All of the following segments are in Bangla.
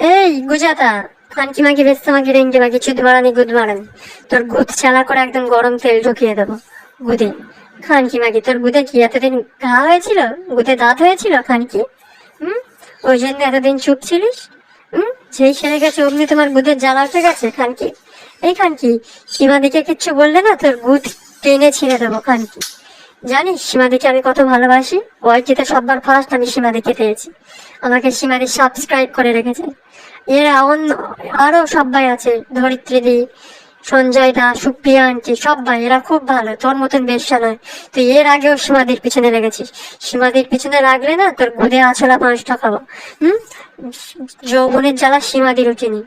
এই গুজাতা, খানকি মাগি বেশ তোমাকে রেঞ্জে মাগি চুদ মারানি গুদ মারানি, তোর গুদ চালা করে একদম গরম তেল ঢুকিয়ে দেবো গুদে। খানকি মাগি, তোর গুদে কি এতদিন ঘা হয়েছিল? গুদে দাঁত হয়েছিল খানকি? হুম, ওই জন্য এতদিন চুপ ছিলিস? যেই সেরে গেছে অমনি তোমার গুদের জ্বালা উঠে গেছে খানকি? এই খানকি, সীমাদিকে কিচ্ছু বললে না তোর গুদ টেনে ছিঁড়ে দেবো খানকি। জানিস সীমাদিকে আমি কত ভালোবাসি? ওয়াইটিতে সবার ফার্স্ট আমি সীমাদিকে পেয়েছি, আমাকে সীমাদি সাবস্ক্রাইব করে রেখেছে। এরা অন্য আরো সবাই আছে, ধরিত্রীদি, সঞ্জয় দা, সুপ্রিয়া আন্টি, সবাই এরা খুব ভালো, তোর মতন বেশ্যা নয়। তুই এর আগেও সীমাদির পিছনে লেগেছিস, সীমাদির পিছনে লাগলে না তোর গুদে আছলা 5টা খাবো। হুম, যৌবনের জ্বালা সীমাদির উঠেনি,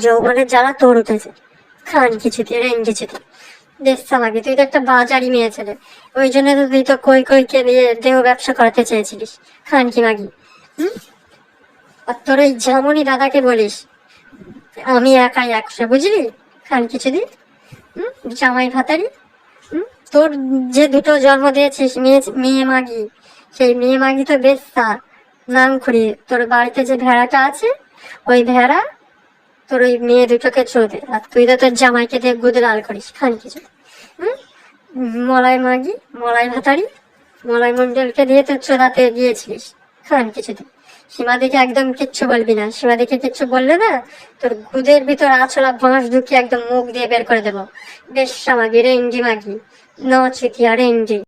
যৌবনের জ্বালা তোর উঠেছে। খান কিছুতে রেন কিছুতে দেখছ আমাকে, তুই তো একটা বাজারি মেয়ে ছেলে, ওই জন্য তো তুই তো কই কই কে দিয়ে দেহ ব্যবসা করাতে চেয়েছিলিস। খান কি মাগি। হুম, আর তোর ওই ঝামনি দাদাকে বলিস আমি একাই 100, বুঝলি? খান কিছুদিন। জামাই ভাতারি। হুম, তোর যে দুটো জন্ম দিয়েছিস মেয়ে মেয়ে মাগি, সেই মেয়ে মাগি তো বেশ তার নাম করি। তোর বাড়িতে যে ভেড়াটা আছে, ওই ভেড়া তোর ওই মেয়ে দুটোকে চোদে, আর তুই তো তোর জামাইকে দিয়ে গুদে লাল করিস। খান কিছু। হুম, মলাই মাগি, মলাই ভাতারি, মলাই মন্ডলকে দিয়ে তো চোদাতে গিয়েছিলিস। খান কিছুদিন। সীমাদিকে একদম কিচ্ছু বলবি না, সীমাদিকে কিচ্ছু বললে না তোর গুদের ভিতর আছলা বাঁশ ঢুকিয়ে একদম মুখ দিয়ে বের করে দেবো। বেশ মাগি রেঞ্জি মাগি, ন চিতিয়া রেঞ্জি।